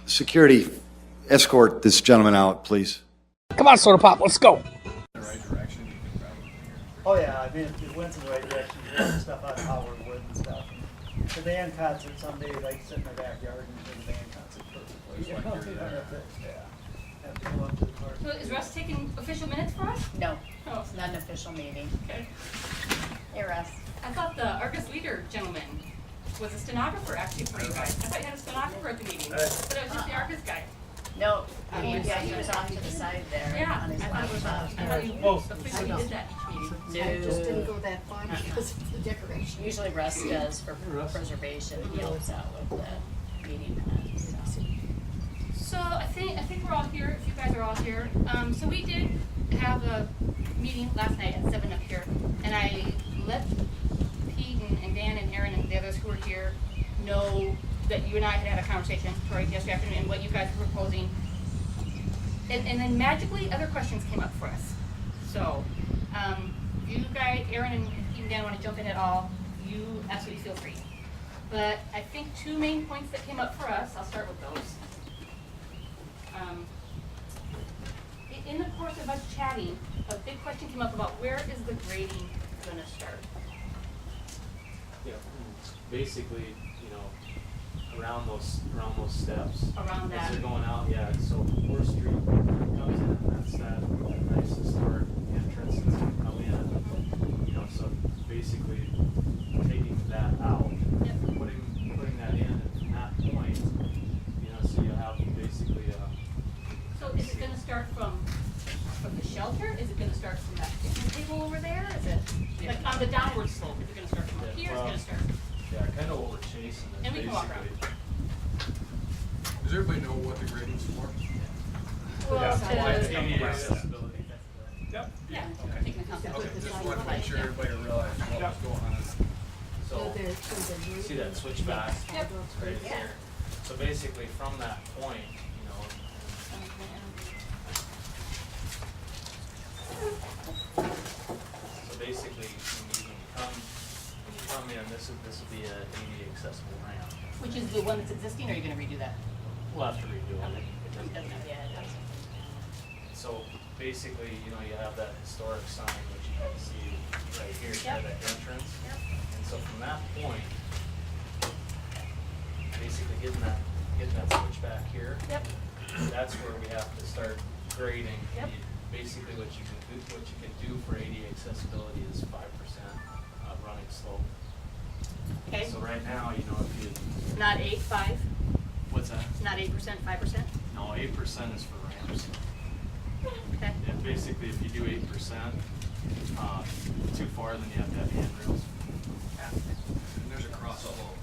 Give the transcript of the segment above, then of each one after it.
Security, escort this gentleman out, please. Come on, Soda Pop, let's go. Oh yeah, I mean, if it went in the right direction, you get stuff out of Howard Wood and stuff. The band concert someday, like sit in my backyard and do the band concert perfectly. You know, you don't have to, have to go up to the park. So is Russ taking official minutes for us? No, Oh. it's not an official meeting. Okay. Hey, Russ. I thought the Argus leader gentleman was a stenographer actually for you guys. I thought you had a stenographer at the meeting, but it was just the Argus guy. No, he was off to the side there Yeah, on his I thought it was, I laptop. thought you officially did that each meeting. I just didn't No. go that far because of the decoration. Usually Russ does for preservation, he helps out with the meeting minutes. So. So I think we're all here, if you guys are all here. So we did have a meeting last night at 7 up here, and I let Pete and Dan and Aaron and the others who were here know that you and I had a conversation yesterday afternoon and what you guys were proposing. And then magically other questions came up for us. So you guys, Aaron and Pete and Dan, want to jump in at all, you absolutely feel free. But I think two main points that came up for us, I'll start with those. In the course of us chatting, a big question came up about where is the grading going to start? Yeah, basically, you know, around those steps. Around that. As they're going out, yeah, so 4th Street comes in, that's that nice historic entrance that's gonna come in. You know, so basically taking that out, Yep. putting that in, and from that point, you know, so you have basically So is it going to start from the shelter? Is it going to start from that picnic table over there? Is it like on the downward slope? Is it going to start from up here? Is it going to start? yeah, kind of what we're chasing is And we can walk around. basically. Does everybody know what the grading's for? Well, ADA accessibility. Yep. yeah. Okay. Taking account of Okay, the just size wanted of to the make height, sure yeah. everybody realized what was going on. So, see that switchback Yep. right there? So basically from that point, you know, so basically when you come in, this will be a ADA accessible ramp. Which is the one that's existing, or are you going to redo that? We'll have to redo Okay. it. It doesn't have, yeah, it does. So basically, you know, you have that historic sign, which you can see right here, Yep. near that entrance. Yep. And so from that point, basically getting that switch back here, Yep. that's where we have to start grading. Yep. Basically, what you can do for ADA accessibility is 5% running slope. Okay. So right now, you know, if you, Not 8, 5. what's that? Not 8%, 5%. No, 8% is for ramps. Okay. And basically, if you do 8%, too far, then you have to have handrails. And there's a cross slope.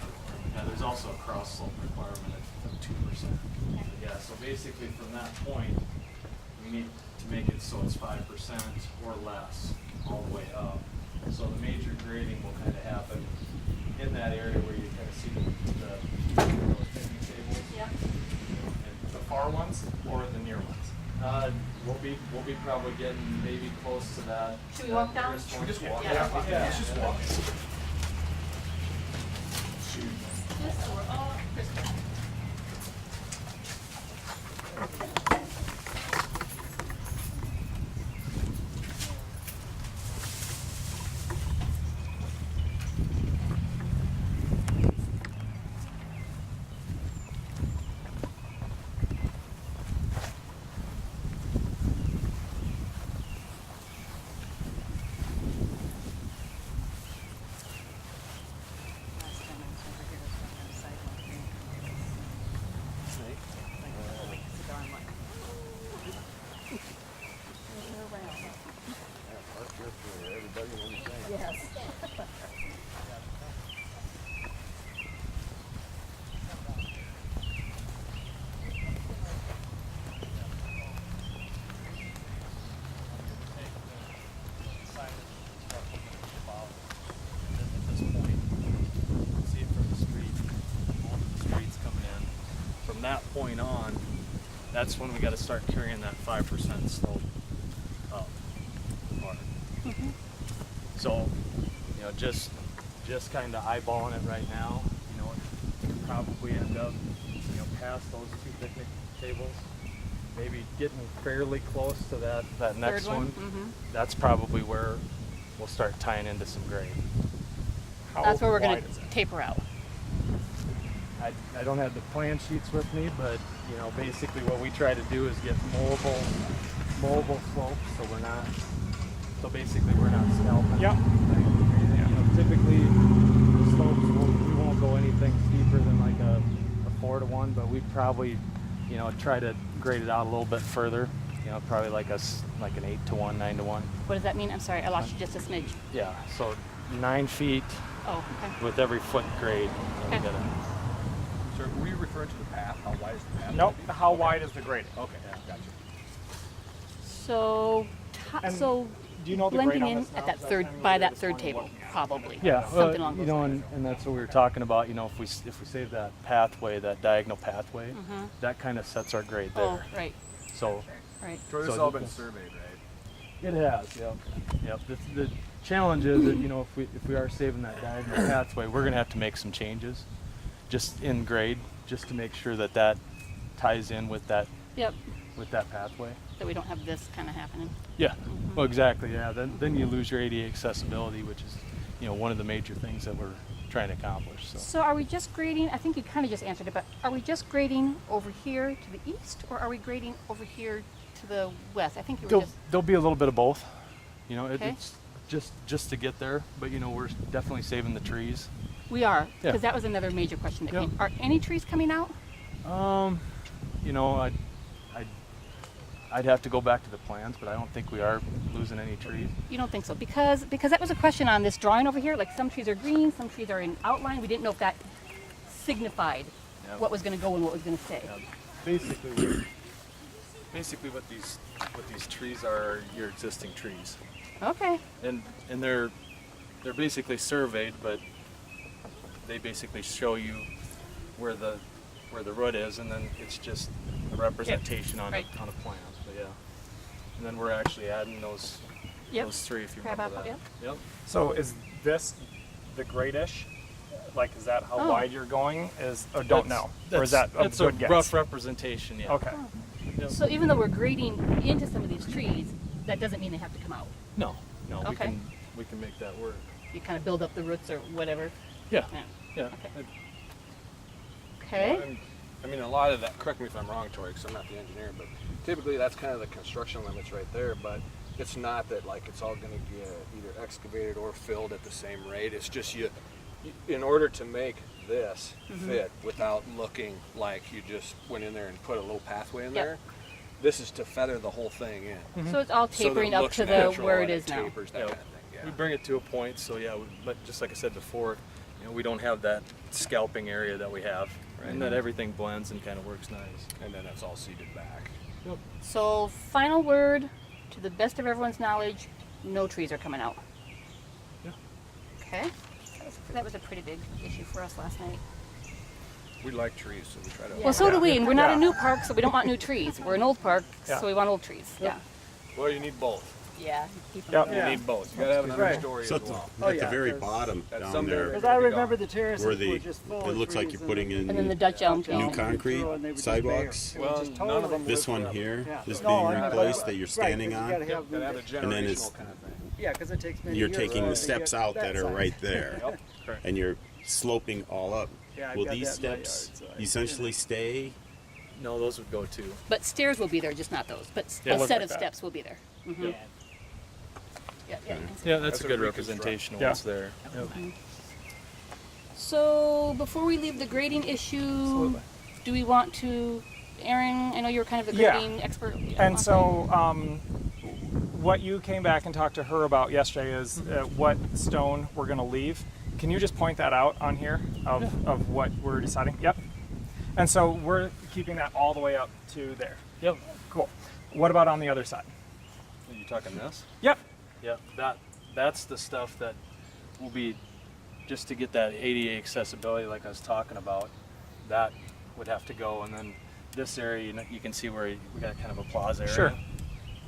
Yeah, there's also a cross slope requirement of 2%. Yeah, so basically from that point, we need to make it so it's 5% or less all the way up. So the major grading will kind of happen in that area where you kind of see those picnic tables. Yep. And the far ones or the near ones? We'll be probably getting maybe close to that. Should we walk down? Should we just walk? Yeah. Yeah, let's just walk. This or all crystal. Last time I was over here, was on the sidewalk here. It's a darn one. Yes. At this point, see it from the street, all the streets coming in. From that point on, that's when we got to start carrying that 5% slope up the park. So, you know, just kind of eyeballing it right now, you know, it could probably end up, you know, past those 2 picnic tables, maybe getting fairly close to that next Third one? one, that's probably where we'll start tying into some grade. That's where we're gonna taper out. I don't have the plan sheets with me, but you know, basically what we try to do is get mobile slopes, so basically we're not scalping. Yep. You know, typically the slopes we won't go anything steeper than like a 4-to-1, but we'd probably, you know, try to grade it out a little bit further. You know, probably like an 8-to-1, 9-to-1. What does that mean? I'm sorry, I lost you just a smidge. Yeah, so 9 feet Oh, okay. with every foot grade. You know, Okay. So were you referring to the path? How wide is the path? Nope. How wide is the grading? Okay, gotcha. So, And so do you know the grade blending on in this now? at that Is that third, kind of by what that you're third just table, looking at? probably. Yeah, Something along you those know, lines. and that's what we were talking about. You know, if we save that pathway, that diagonal pathway, that kind of sets our grade there. Oh, right, So right. So this has So all the- been surveyed, right? it has, yep. The challenge is that, you know, if we are saving that diagonal pathway, we're gonna have to make some changes, just in grade, just to make sure that that ties in with that Yep, pathway. that we don't have this kind of happening. Yeah. Well, exactly. Yeah. Then you lose your ADA accessibility, which is, you know, one of the major things that we're trying to accomplish. So. So are we just grading, I think you kind of just answered it, but are we just grading over here to the east, or are we grading over here to the west? I think you were just, There'll be a little bit of both. You know, Okay. it's just to get there, but you know, we're definitely saving the trees. we are, Yeah. because that was another major question that Yep. came. Are any trees coming out? You know, I'd have to go back to the plans, but I don't think we are losing any trees. You don't think so? Because that was a question on this drawing over here, like some trees are green, some trees are in outline. We didn't know if that signified Yeah. what was gonna go and what was gonna stay. Basically, what these trees are your existing trees, Okay, and they're basically surveyed, but they basically show you where the root is, and then it's just a representation on right. on a plan. But yeah, and then we're actually adding those Yep. 3 if you Crab remember apple, that. Yep. So is this the gradish? Like, is that how Oh. wide you're going? Or don't know? Or is that a that's good a guess? rough representation? Yeah. Okay. Yep. so even though we're grading into some of these trees, that doesn't mean they have to come out. No, Okay. we can make that work. You kind of build up the roots or whatever. Yeah. Yeah. Yeah. Okay. Okay. And, I mean, a lot of that, correct me if I'm wrong, Tori, because I'm not the engineer, but typically that's kind of the construction limits right there, but it's not that like it's all going to get either excavated or filled at the same rate. It's just you in order to make this fit without looking like you just went in there and put a little pathway in Yep. there, this is to feather the whole thing in. So it's all So that tapering it up looks to the natural where it and is now. tapers, that Yeah. kind of thing, yeah. We bring it to a point, so yeah, but just like I said before, you know, we don't have that scalping area that we have, and that everything blends and kind of works nice. And then that's all seeded back. So final word, to the best of everyone's knowledge, no trees are coming out. Yeah. Okay. That was a pretty big issue for us last night. We like trees, so we try to. Well, so do we, and we're not Yeah. a new park, so we don't want new trees. We're an old park, Yeah. so we want old trees. Yeah. Well, you need both. Yeah. Keep Yep. them You need both. You gotta have an Right. understory So as at the, well. at the very bottom At down some there, degree. Because I remember the terraces where were the just full it of looks like trees you're putting And then the in Dutch elm. new elm. concrete and they were just sidewalks. bare. It was just Well, none of totally- them This one forever. here, Yeah. this No, being I know, replaced but- that you're right, standing 'cause you on, gotta have Gotta have a them- then generational it's- kind of thing. Yeah, because it takes many you're years taking to the steps get out that are size. right there, Yep. Correct. and you're sloping all up. Yeah, I've Will got these that in my steps yard, so I- essentially stay? No, those would go too. But stairs will be there, just not those. But Yeah, a look set like of that. steps will be there. Mm-hmm. Yeah. Yeah, you can see. Yeah, that's, That's a a good reconstruction. representation of Yeah. what's there. Yep. So before we leave the grading issue, Absolutely. do we want to, Aaron? I know you're kind of the Yeah. grading expert. And so, what you came back and talked to her about yesterday is what stone we're going to leave. Can you just point that out on here of what we're deciding? Yep. And so we're keeping that all the way up to there. Yep. Cool. What about on the other side? Are you talking this? Yep. Yeah, that's the stuff that will be just to get that ADA accessibility, like I was talking about. That would have to go, and then this area, you can see where we got kind of a plaza area. Sure.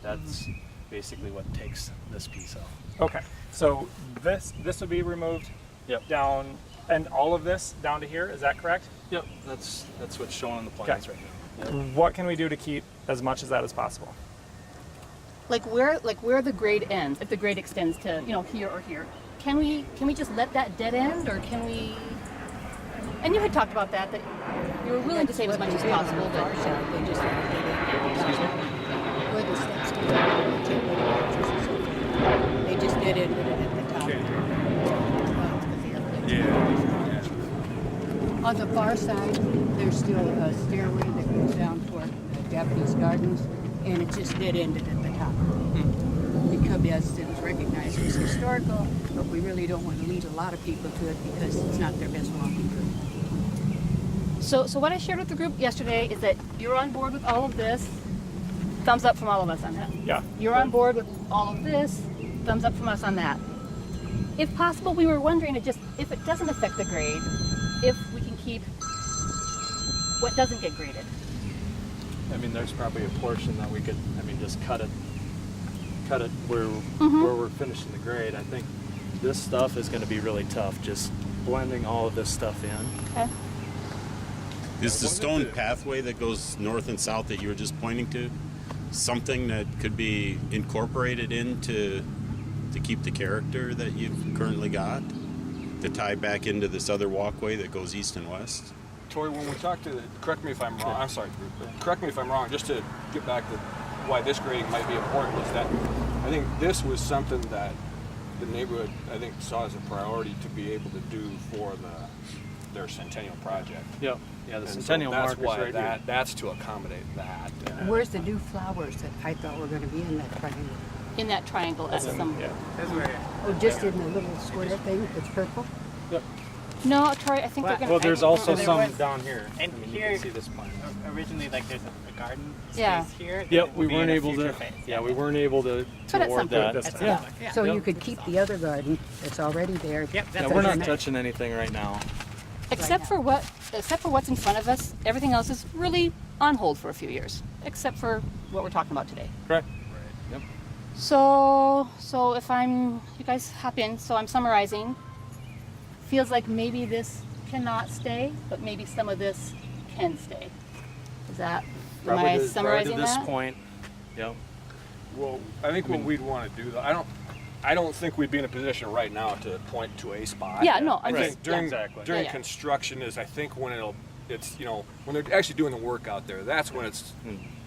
That's basically what takes this piece out. Okay. So this would be removed Yep. down, and all of this down to here. Is that correct? Yep, that's what's shown on the plans right now. What can we do to keep as much of that as possible? Like where the grade ends, if the grade extends to, you know, here or here, can we just let that dead end, or can we? And you had talked about that you were willing to save as much as possible, but They just Excuse me? where the steps go down, they just did it at the top. On the far side, there's still a stairway that goes down toward Japanese Gardens, and it just did ended at the top. Because it was recognized as historical, but we really don't want to lead a lot of people to it because it's not their best walking route. So what I shared with the group yesterday is that you're on board with all of this. Thumbs up from all of us on that. Yeah. You're on board with all of this. Thumbs up from us on that. If possible, we were wondering if it doesn't affect the grade, if we can keep what doesn't get graded. I mean, there's probably a portion that we could, just cut it where we're finishing the grade. I think this stuff is going to be really tough, just blending all of this stuff in. Okay. Is the stone pathway that goes north and south that you were just pointing to something that could be incorporated into to keep the character that you've currently got, to tie back into this other walkway that goes east and west? Tori, when we talked to, correct me if I'm wrong, I'm sorry, correct me if I'm wrong, just to get back to why this grading might be important, is that I think this was something that the neighborhood, I think, saw as a priority to be able to do for their centennial project. Yep. Yeah, the Centennial that's markers why right here. that's to accommodate that. Where's the new flowers that I thought were going to be in that triangle? In that triangle, that's some. Yeah. Oh, just in the little square thing that's purple? No, Troy, I think they're gonna. Well, there's also there some was- down here. And I mean, here, you can see this plan. originally, like there's a garden space Yeah. here. that Yep, will we be in weren't a able future to. phase. Yeah, we weren't able to But at award some that. point, That's Yeah. something. Yeah. So Yep. you could keep the other garden that's already there. Yep, Yeah, that's we're not Okay. touching anything right now. Except for what's in front of us, everything else is really on hold for a few years, except for what we're talking about today. Correct. Yep. So if you guys hop in. So I'm summarizing. Feels like maybe this cannot stay, but maybe some of this can stay. Is that? Am I summarizing to this that? point. Yep. Well, I think what we'd want to do, though, I don't think we'd be in a position right now to point to a spot. Yeah, no, I I'm think just- during yeah. Exactly. during Yeah, yeah. construction is, I think when it's when they're actually doing the work out there, that's when it's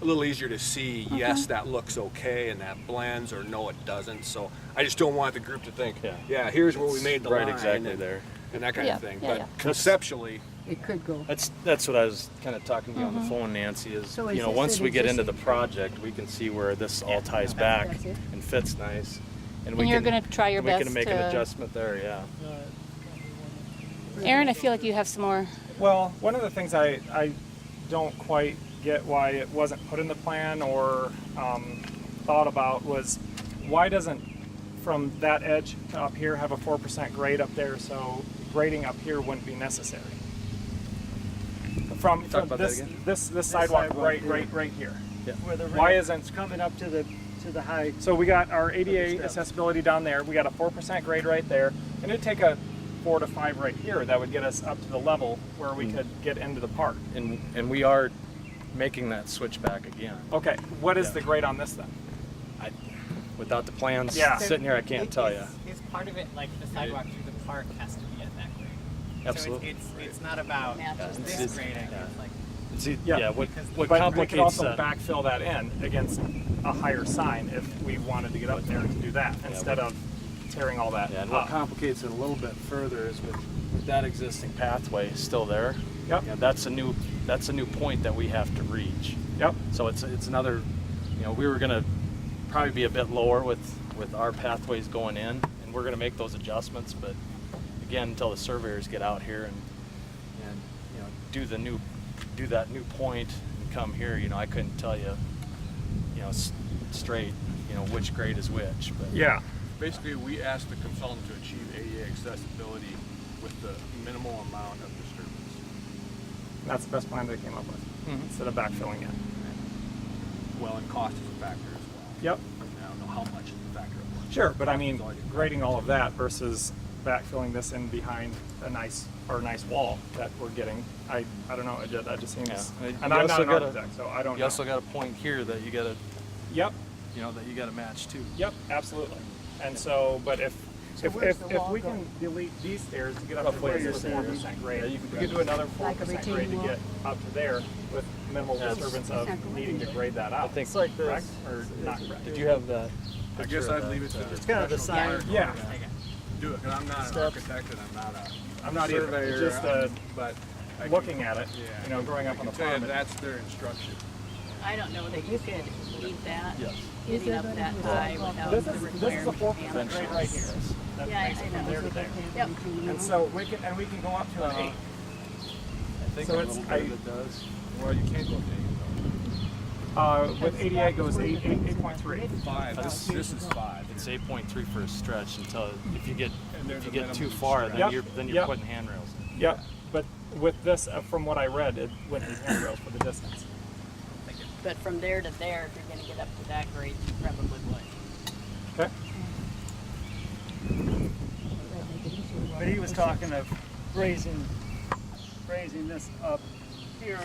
a little easier to see. Yes, that looks okay and that blends, or no, it doesn't. So I just don't want the group to think, Yeah. here's where we made the Right, line, exactly and, there. and that kind Yeah, of thing. yeah, But yeah. conceptually, It could go. That's what I was kind of talking to you on the phone, Nancy. Is So is this once an we get into the existing- project, we can see where this all ties back That's it? and fits nice. And you're gonna try your we best can make an to- adjustment there. Yeah. Aaron, I feel like you have some more. Well, one of the things I don't quite get why it wasn't put in the plan or thought about was why doesn't from that edge to up here have a 4% grade up there, so grading up here wouldn't be necessary. From about that this, again? this sidewalk sidewalk right here. right here. Where the Why ramp isn't- is coming up to the high. So we got our ADA steps. accessibility down there. We got a 4% grade right there, and it'd take a 4 to 5 right here. That would get us up to the level where we could get into the park. And we are making that switch back again. Okay, what is the grade on this then? Without the plans sitting here, I can't tell you. Is part of it like the sidewalk through the park has to be at that grade? Absolutely. So it's not about Matches this this. grade. I guess like See, Yeah, what because- what but we complicates could also that? backfill that in against a higher sign if we wanted to get up there to do that instead of tearing all that Yeah, and up. what complicates it a little bit further is with that existing pathway still there. Yep. Yeah, that's a new point that we have to reach. Yep. So it's another, we were gonna probably be a bit lower with our pathways going in, and we're gonna make those adjustments. But again, until the surveyors get out here and do that new point and come here, I couldn't tell you, straight, which grade is which. But Yeah. Basically, we asked the consultant to achieve ADA accessibility with the minimal amount of disturbance. That's the best plan they came up with instead of backfilling it. Well, and cost is a factor as well. Yep. I don't know how much is a factor. Sure, but I mean, grading all of that versus backfilling this in behind a nice wall that we're getting. I don't know. That just seems. Yeah. And You I'm not also an gotta- architect, so I don't You know. also got a point here that you gotta, Yep. that you gotta match too. Yep. Absolutely. And so, but if where's the wall we can going? delete these stairs to get up to Roughly where you're this 4% grade, Yeah, you could we could do another 4% Like a grade to retaining wall? get up to there with minimal Yeah, it's- disturbance it's of not going needing to anywhere. grade that out. It's like this. Correct or not correct? Did you have that? I guess I'd leave it to the It's kind of the professional sign. Yeah. do it, because I'm not an architect and I'm not a I'm not either. surveyor. It's just but I can- looking at it. yeah, Growing up on I the can tell you farm. that's their instruction. I don't know that you could leave that Yes. getting up that high without This the is a requirement. 4% grade right here. That Yeah, makes it I from know. there to there. Yep. And so we can go up to an 8. I think So a it's- little bit of it does. Well, you can't go to With 88 goes 8.3. 5. This is 5. It's 8.3 for a stretch until if you get And there's a too minimum far, stretch. then Yep. you're Yep. putting handrails in. Yep. But with this, from what I read, it went these handrails for the distance. But from there to there, if you're going to get up to that grade, you probably would. Okay. But he was talking of raising this up here,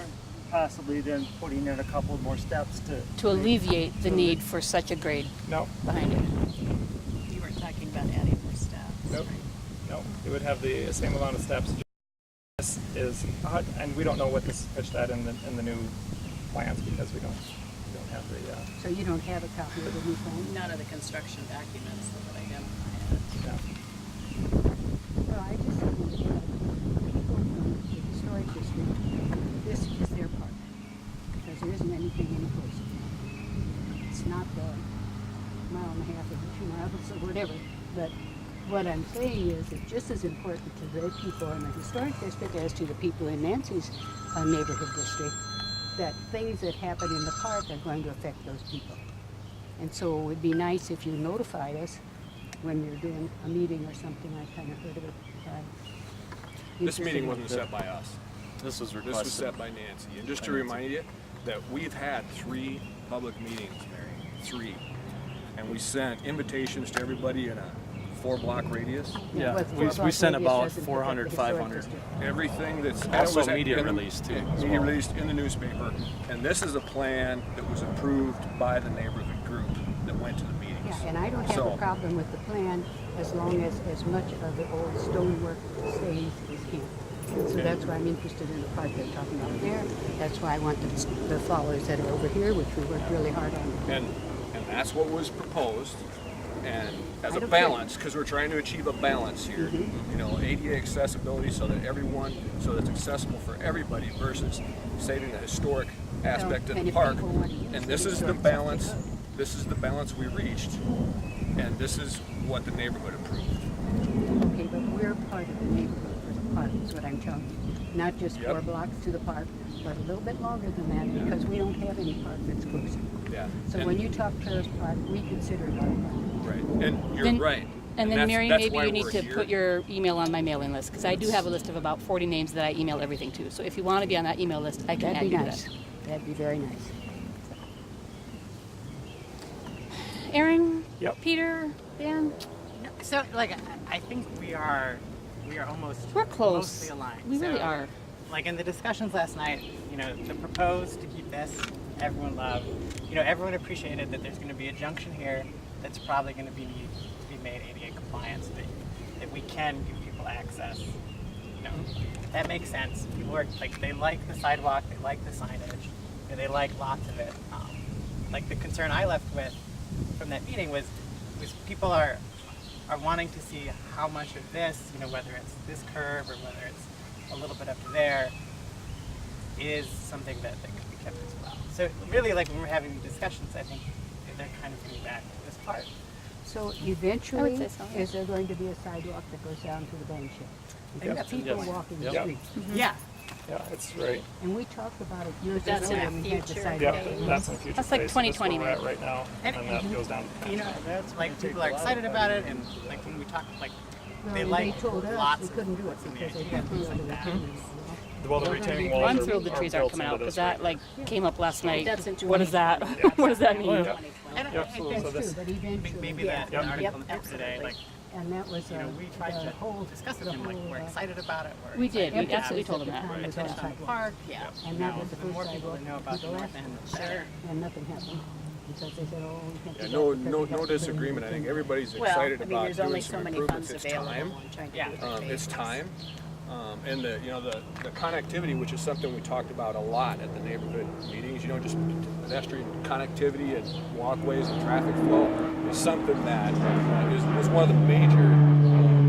possibly then putting in a couple more steps To alleviate the need for such a grade No. behind it. You weren't talking about adding more steps. Nope. No. It would have the same amount of steps. This is, and we don't know what this is pitched at in the new plans because we don't have the. So you don't have a copy of the new plan? None of the construction documents that I have. Yeah. Well, I just think people from the historic district, this is their part, because there isn't anything any closer. It's not the mile and a half or the 2 miles or whatever, but what I'm saying is it's just as important to the people in the historic district as to the people in Nancy's neighborhood district, that things that happen in the park are going to affect those people. And so it would be nice if you notified us when you're doing a meeting or something. I kind of heard of it. This meeting wasn't set by us. This was This requested. was set by Nancy. And just to remind you that we've had 3 public meetings, Mary. 3. And we sent invitations to everybody in a 4-block radius. Yeah, With we 4 sent block about radius doesn't 400, protect the historic 500. district. Everything that's and it Also was at- media and the- release too, as Media well. released in the newspaper. And this is a plan that was approved by the neighborhood group that went to the meetings. Yeah, and I don't have So- a problem with the plan as long as much of the old stonework stays as can. And so that's why I'm interested in the part they're talking about there. That's why I want the followers that are over here, which we worked really hard on. And that's what was proposed. And as I a don't balance, because we're trying to achieve a balance here, Mm-hmm. ADA accessibility so that it's accessible for everybody versus saving the historic aspect of and the if park. people want to use And the this is the historic balance. stuff, This is the balance we reached, and this is what the neighborhood approved. Okay, but we're part of the neighborhood for the park, is what I'm telling you. Not just Yep. 4 blocks to the park, but a little bit longer than that, because we don't have any park that's closer. Yeah. So and, when you talk Terrace Park, we consider it our park. right, and you're Then- right. And then, that's- Mary, that's maybe why you need we're to here. put your email on my mailing list, because I do have a list of about 40 names that I email everything to. So if you want to be on that email list, I can That'd add be you to nice. that. That'd be very nice. Aaron? Yep. Peter? Dan? So, like, I think we are almost We're close. mostly aligned. We really So, are. Like in the discussions last night, the proposed to keep this, everyone loved. Everyone appreciated that there's going to be a junction here that's probably going to be made ADA compliant, so that we can give people access. That makes sense. People are like, they like the sidewalk, they like the signage, they like lots of it. Like the concern I left with from that meeting was people are wanting to see how much of this, whether it's this curve or whether it's a little bit up to there, is something that could be kept as well. So really, like when we're having these discussions, I think they're kind of coming back to this part. So eventually, say so. is there going to be a sidewalk that goes down to the bank shed? Because that's people yes. walk in the Yep. street. Yeah. Yeah, it's right. And we talked about it years That's ago in when we had the future. sidewalk. Yeah, that's in future. That's like phase. So 2020 That's where we're maybe. at right now, and then that goes down. That's like people are excited about it, and like when we talk, like Well, they and like they told us lots we of couldn't do it what's in the because they idea, didn't things do like the that. retaining Well, the retaining walls Well, I'm are- thrilled the are trees aren't built coming into out, because this that right came up last night. That's in What is that? What does that mean? Yeah. And Yep. I think That's So this- true, but eventually. maybe yeah. that Yep. article Yep, in the paper today, absolutely. like And that was, You know, we tried the to whole, discuss it the and like whole, we're excited about it. We did. We excited absolutely about told them that. it. Right. Attention on the park. Yeah. and You that know, was the the first more sidewalk people that know about the people north asked end, for. the better. And nothing happened. Because they said, oh, we can't do Yeah, that no, because no, we have no to put in disagreement. I think the- everybody's Well, excited I mean, about there's doing only some so many improvements. funds It's available time. and trying to Yeah. do it It's fast. time. And the, you know, the connectivity, which is something we talked about a lot at the neighborhood meetings, you know, just pedestrian connectivity and walkways and traffic flow is something that was one of the major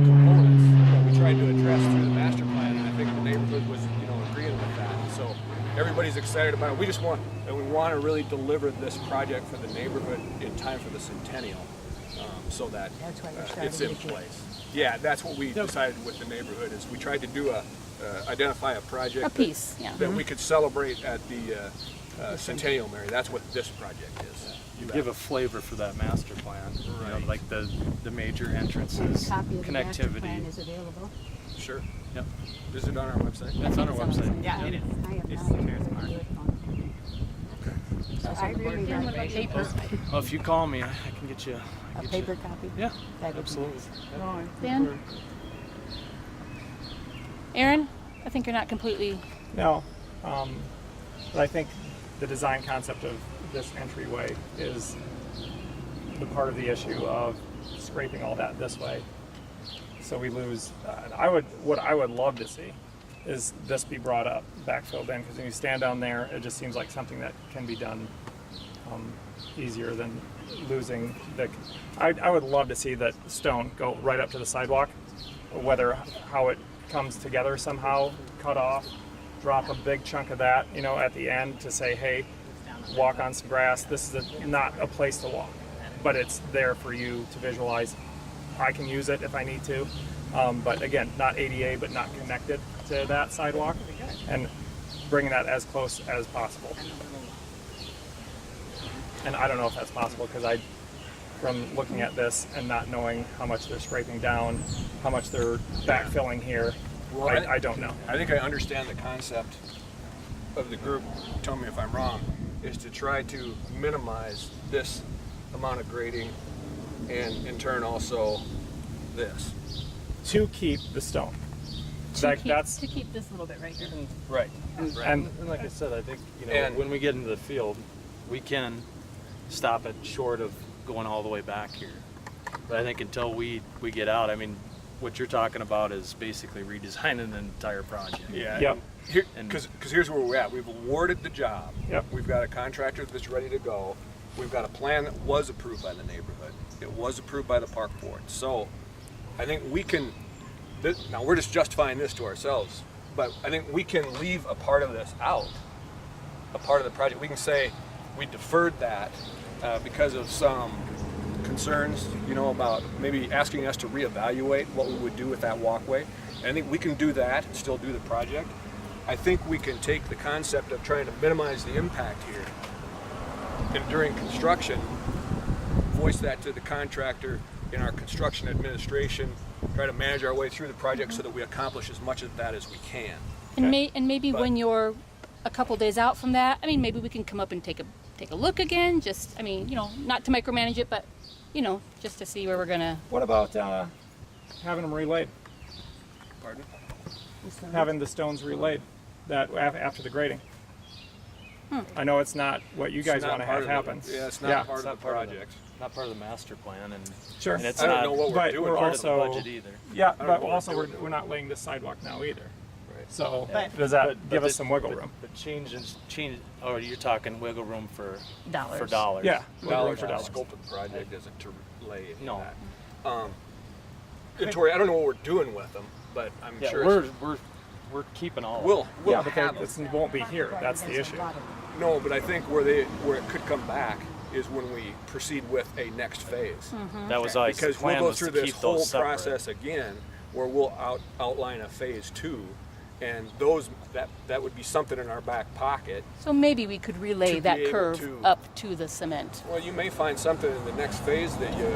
components that we tried to address through the master plan. And I think the neighborhood was, you know, agreeing with that. And so everybody's excited about it. We want to really deliver this project for the neighborhood in time for the centennial, so that That's why we're it's starting in with you. place. Yeah, that's what we decided with the neighborhood is we tried to do identify a project A piece, yeah. that we could celebrate at the centennial, Mary. That's what this project is. You give a flavor for that master plan, you know, Right. like the major And entrances, a copy of the master plan connectivity. is available. Sure. Yep, Is it on our website? that's on our website. Yeah, it is. I have It's not the Terrace heard Park. of it on- So I really Dan, like what about paper? Well, if you call me, I can get you. a paper copy. Yeah, That would be absolutely. nice. Dan? Aaron, I think you're not completely. No, but I think the design concept of this entryway is the part of the issue of scraping all that this way. So we lose. What I would love to see is this be brought up, backfilled in, because when you stand down there, it just seems like something that can be done easier than losing the. I would love to see that stone go right up to the sidewalk, whether how it comes together somehow, cut off, drop a big chunk of that, you know, at the end to say, hey, walk on some grass. This is not a place to walk, but it's there for you to visualize. I can use it if I need to, but again, not ADA, but not connected to that sidewalk, and bringing that as close as possible. And I don't know if that's possible because from looking at this and not knowing how much they're scraping down, how much they're backfilling here, Well, I don't know. I think I understand the concept of the group, tell me if I'm wrong, is to try to minimize this amount of grading and in turn also this. To keep the stone. To keep this little bit right here. Right. And And like I said, I think, you know, And- when we get into the field, we can stop it short of going all the way back here. But I think until we get out, I mean, what you're talking about is basically redesigning the entire project. Yeah. Yep. Because here's where we're at. We've awarded the job. Yep. We've got a contractor that's ready to go. We've got a plan that was approved by the neighborhood. It was approved by the park board. So I think we can, now we're just justifying this to ourselves, but I think we can leave a part of this out, a part of the project. We can say we deferred that because of some concerns, you know, about maybe asking us to reevaluate what we would do with that walkway. And I think we can do that and still do the project. I think we can take the concept of trying to minimize the impact here and during construction, voice that to the contractor in our construction administration, try to manage our way through the project so that we accomplish as much of that as we can. And maybe But- when you're a couple days out from that, I mean, maybe we can come up and take a look again. Just, I mean, you know, not to micromanage it, but you know, just to see where we're gonna. what about having them relayed? Pardon? Having the stones relayed that after the grading? I know it's not what you guys It's not want to part have of the- happen. Yeah, it's not part It's of not the part of project. Not part of the master plan, and Sure. and it's I don't not know what we're but doing. we're part also of the budget either. Yeah, don't know but what we're also doing. we're not laying this sidewalk now either. Right. So But- does that But give us the- some wiggle but- room? But change. Oh, you're talking wiggle room for Dollars. For dollars. Yeah, wiggle room Dollars for on the dollars. scope of the project isn't to lay any No. of that. And Tori, I don't know what we're doing with them, but I'm Yeah, sure we're keeping all. we'll Yeah, but have this them. won't be here. That's the issue. No, but I think where it could come back is when we proceed with a next phase. That was always Because the we'll plan go was to through this keep whole those separate. process again, where we'll outline a phase 2, and that would be something in our back pocket. So maybe we could relay To that be able curve to- up to the cement. Well, you may find something in the next phase that you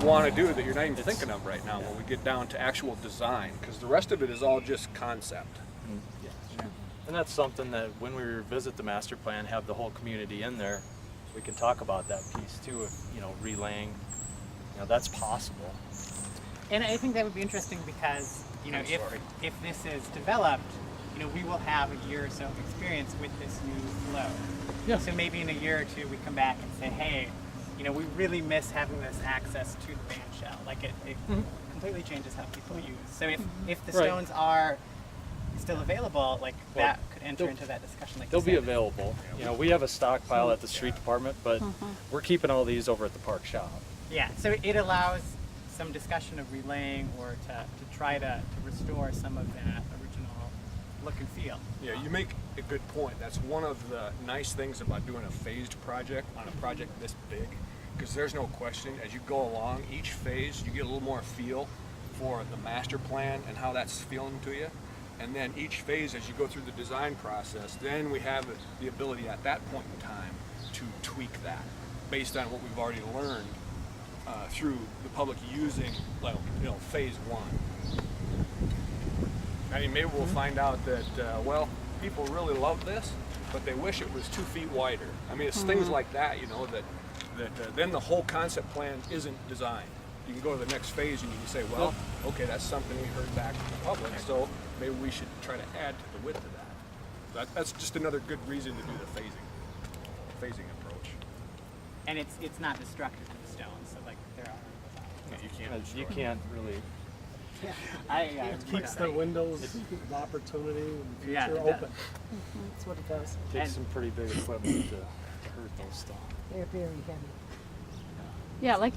want to do that you're not even thinking of right now when we get down to actual design, because the rest of it is all just concept. And that's something that when we revisit the master plan, have the whole community in there, we can talk about that piece too. If you know, relaying, you know, that's possible. And I think that would be interesting because, you know, if this is developed, you know, we will have a year or so of experience with this new flow. Yeah. So maybe in a year or two we come back and say, hey, you know, we really miss having this access to the band shell. Like it completely changes how people use. So if the Right. stones are still available, like that could enter into that discussion. Like They'll you be said. available. You know, we have a stockpile at the street department, but we're keeping all these over at the park shop. Yeah, so it allows some discussion of relaying or to try to restore some of that original look and feel. Yeah, you make a good point. That's one of the nice things about doing a phased project on a project this big, because there's no question, as you go along, each phase, you get a little more feel for the master plan and how that's feeling to you. And then each phase, as you go through the design process, then we have the ability at that point in time to tweak that based on what we've already learned through the public using, like, you know, phase one. I mean, maybe we'll find out that, well, people really love this, but they wish it was 2 feet wider. I mean, it's things like that, you know, that then the whole concept plan isn't designed. You can go to the next phase and you can say, well, okay, that's something we heard back from the public, so maybe we should try to add to the width of that. That's just another good reason to do the phasing approach. And it's not destructive to the stones, so like there are. You can't really. It Keeps the windows of opportunity and Yeah, future it does. open. That's what it does. Take And- some pretty big equipment to hurt those stones. They're very heavy. Yeah, like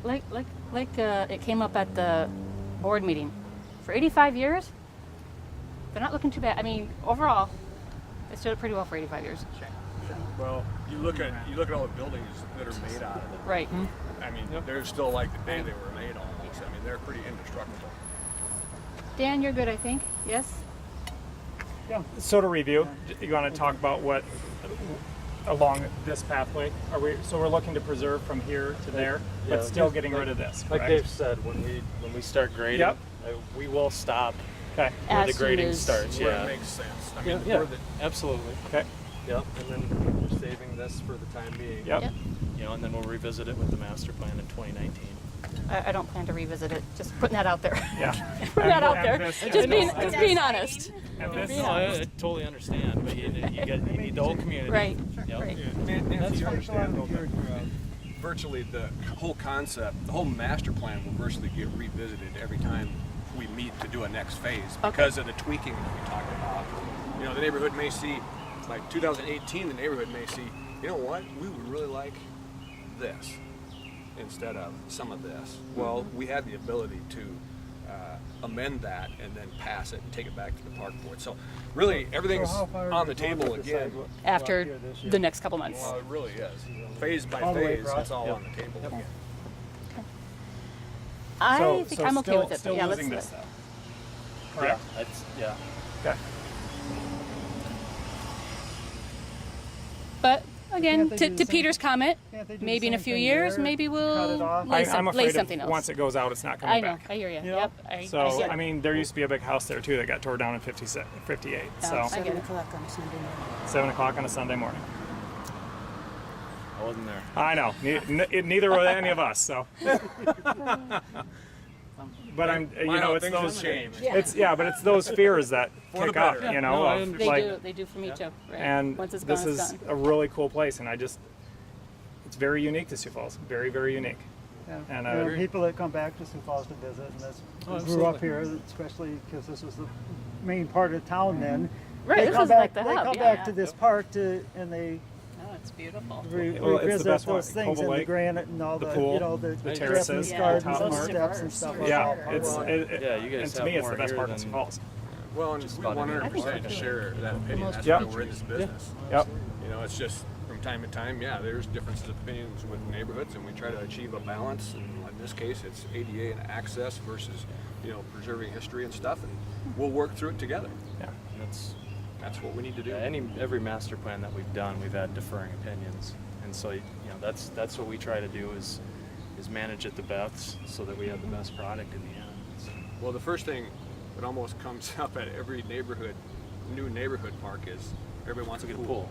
it came up at the board meeting. For 85 years, they're not looking too bad. I mean, overall, it stood up pretty well for 85 years. Well, you look at all the buildings that are made out of it. Right. I mean, they're still like the day they were made almost. I mean, they're pretty indestructible. Dan, you're good, I think. Yes. So to review, you want to talk about what along this pathway? So we're looking to preserve from here to there, but Yeah, still just getting rid of this, Like correct? Dave said, when we start grading, Yep. we will stop Okay. where As the soon grading as- starts. Where Yeah. it makes sense. I Yeah, mean, yeah, where the, absolutely. Okay. Yep. And then we're saving this for the time being. Yep. Yep. You know, and then we'll revisit it with the master plan in 2019. I don't plan to revisit it. Just putting that out there. Yeah. Putting that out And there. this- Just being honest. And this- No, I totally understand, but you need the whole community. Right. Yep. Right. Nancy, you understand though that virtually the whole concept, the whole master plan will virtually get revisited every time we meet to do a next phase because of the tweaking that we talked about. You know, the neighborhood may see, like 2018, the neighborhood may see, you know what, we would really like this instead of some of this. Well, we have the ability to amend that and then pass it and take it back to the park board. So really, everything's So how far on are the we going table with the again. sidewalk After here this year? the next couple months. Well, it really is. Phase by All the way phase, across? it's all Yep. on the table again. I So- think so I'm okay still- with it. Still Yeah, losing let's. this though. Correct. Yeah. Okay. But again, Can't they do to the same- Peter's comment, Can't they do the maybe in a same few thing years, there? maybe Cut it we'll off? lay I'm afraid something if else. once it goes out, it's not coming I know. back. I hear you. You know? Yep. I So, get I it. mean, there used to be a big house there too that got tore down in 58. Yeah, So, I get 7 it. o'clock on Sunday morning. 7 o'clock on a Sunday morning. I wasn't there. I know. Neither were any of us. So, but it's things those. have changed. But it's those fears that For the kick up. better. No, I of, understand. They do for me too. Right. and once it's gone, this it's is gone. a really cool place, and it's very unique to Sioux Falls. Very, very unique. Yeah. And, There are people that come back to Sioux Falls to visit, and grew up here, especially because this was the main part of town then. Right, They this come is back, like the they hub, come yeah, back yeah. to this park and they Oh, it's beautiful. Well, it's the revisit best one. those things Koval and the Lake, granite and all the the, pool, you know, the terraces, Japanese the gardens top and part. steps and stuff like Yeah, that. it's Yeah, you guys and to have me, it's more the best here park in Sioux than- Falls. Well, and we about 100% share that opinion. That's Yep. why we're in this business. Yep. You know, it's just from time to time, there's differences of opinions with neighborhoods, and we try to achieve a balance. And in this case, it's ADA and access versus, preserving history and stuff, and we'll work through it together. Yeah. That's what we need to do. Every master plan that we've done, we've had differing opinions, and so that's what we try to do is manage it the best so that we have the best product in the end. So, Well, the first thing that almost comes up at every new neighborhood park is everybody wants a get a pool. pool.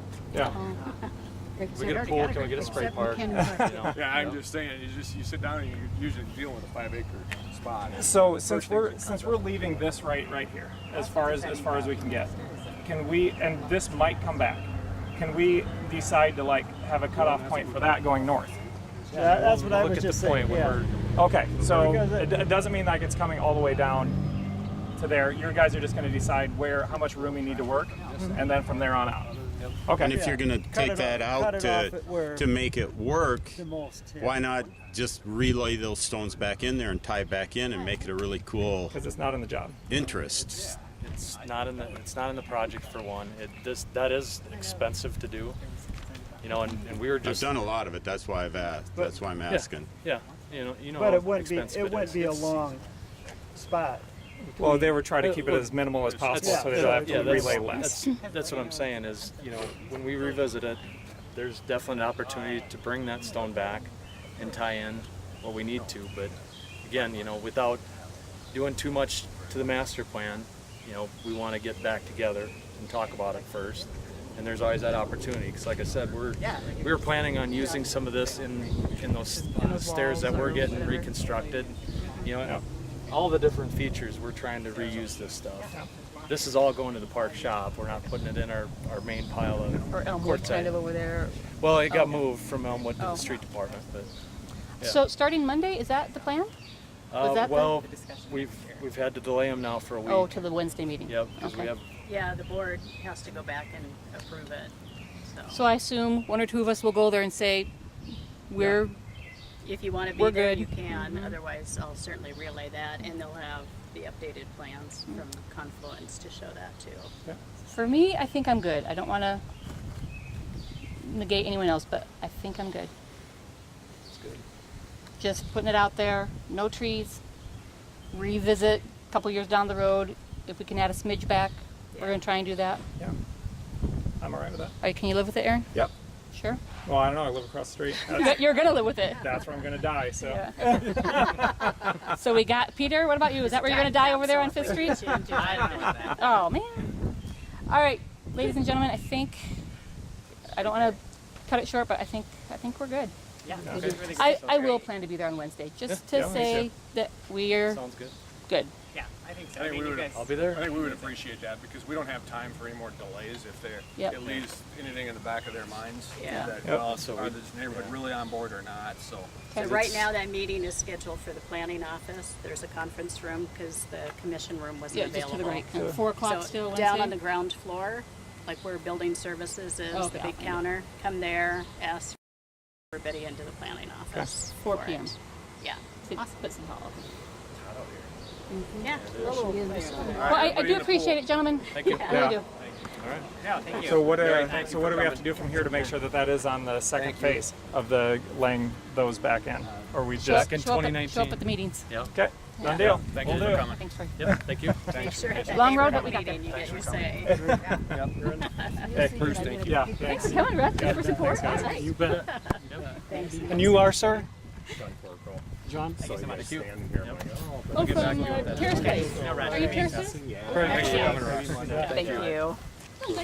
Yeah. we get a pool, can we get a spray park? You know? Yeah, I'm just saying, you sit down and you're usually dealing with a 5-acre spot. So since we're leaving this right here, as far as we can get, can we? And this might come back. Can we decide to like have a cutoff point for that going north? Yeah, that's what I Look was at just the point saying, when yeah. we're Okay, so Because it doesn't mean like it's coming all the way down to there. You guys are just going to decide how much room you need to work, and then from there on out. Okay. And if you're going to Cut take it that off- cut out it off at where to make it work, the most, yeah. why not just relay those stones back in there and tie back in and make it a really cool Because it's not in the job. interest? It's not in the project for one. That is expensive to do. You know, and we were I've just done a lot of it. That's why I've asked. That's why I'm asking. yeah. You know But how it wouldn't be, expensive it wouldn't is. be a It's- long spot. Well, they were trying to keep it as minimal as possible, Yeah. so they don't have to Yeah, relay less. that's what I'm saying is, you know, when we revisit it, there's definitely an opportunity to bring that stone back and tie in what we need to. But again, you know, without doing too much to the master plan, you know, we want to get back together and talk about it first. And there's always that opportunity, because like I said, we were planning on using some of this in those stairs that were getting reconstructed. You know, all the different features, we're trying to reuse this stuff. This is all going to the park shop. We're not putting it in our main pile of Or Elmwood quartzite. kind of over there. Well, it got moved from Elmwood to the street department, but yeah. So starting Monday, is that the plan? Was that the- well, we've had to delay them now for a week. Oh, to the Wednesday meeting. Yep, because we Okay. have. Yeah, the board has to go back and approve it. So I assume one or two of us will go there and say, we're If you want to be We're there, good. you can. Otherwise, I'll certainly relay that, and they'll have the updated plans from Confluence to show that too. For me, I think I'm good. I don't want to negate anyone else, but I think I'm good. It's good. Just putting it out there, no trees, revisit a couple years down the road. If we can add a smidge back, we're going to try and do that. Yeah, I'm all right with that. All right, can you live with it, Aaron? Yep. Sure. Well, I don't know. I live across the street. You're going to live with it. That's where I'm going to die. So. Yeah. So we got Peter. What about you? Is that where you're going to die over there on Fifth Street? I don't know that. Oh man. All right, ladies and gentlemen. I think I don't want to cut it short, but I think we're good. Yeah, Okay. really I good. will plan to be there on Wednesday, just to Yeah, me say too. that we're Sounds good. good. Yeah, I think so. I think we you would- guys. I'll be there. I think we would appreciate that because we don't have time for any more delays if Yep. it leaves anything in the back of their minds. Yeah. That, Yep. So are we- this neighborhood really on board or not? So So right now, that meeting is scheduled for the planning office. There's a conference room because the commission room wasn't Yeah, available. just to the right. 4:00 So still Wednesday. down on the ground floor, like where building services is, Oh, the okay. big counter, come there, ask everybody into the planning office. 4 for it. p.m. Yeah. City Hall. Yeah. Well, I everybody do in the appreciate pool. it, gentlemen. Thank you. I really do. No, thank you. So what? Thank So you what for do we have coming. to do from here to make sure that that is on the second phase of the laying those back in, or we Show up, just? in show up at 2019. the meetings. Yeah. Okay, done deal. thank We'll you do for it. coming. Thanks for. Yep. Thank you. Make sure at that Long road, but neighborhood we got there. meeting, you get your say. Hey, Bruce, thank you. Yeah, thanks. Come on, Russ. Thanks for support. Thanks, guys. Nice. You bet. Thanks. And you are, sir? John? Thank you so much. Oh, from Terrace Place. Are you Terrace Place? Thank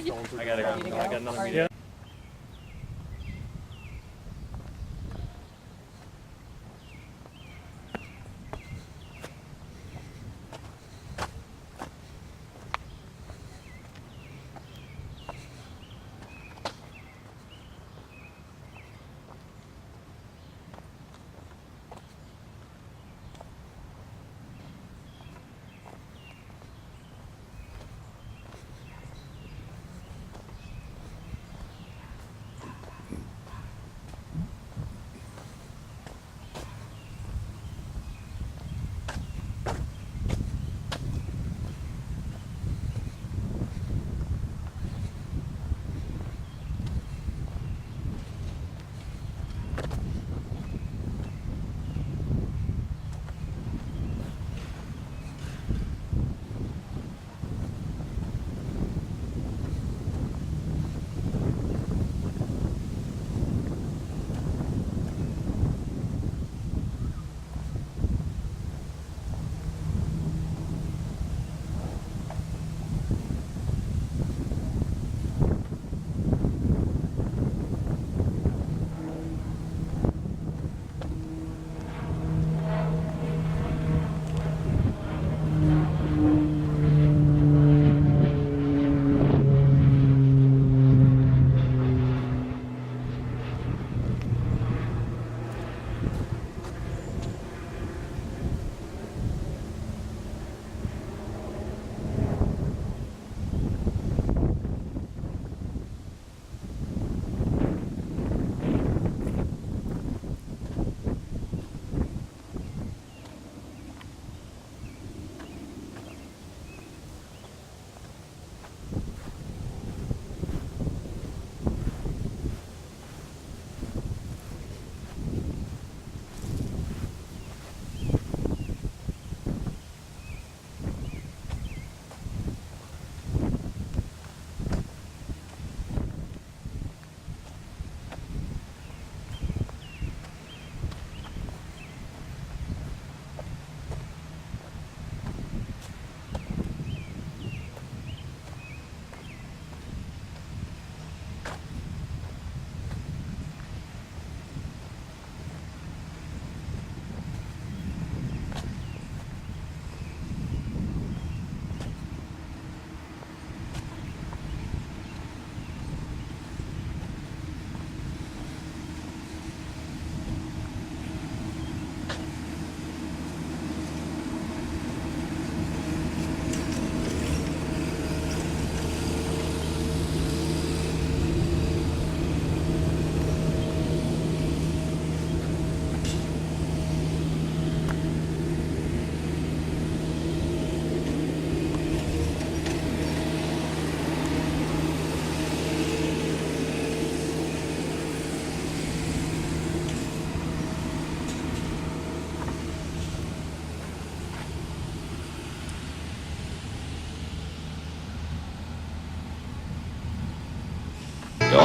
you. I gotta go. I got another meeting. Yeah.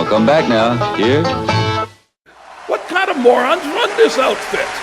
I'll come back now. Cheers. What kind of morons run this outfit?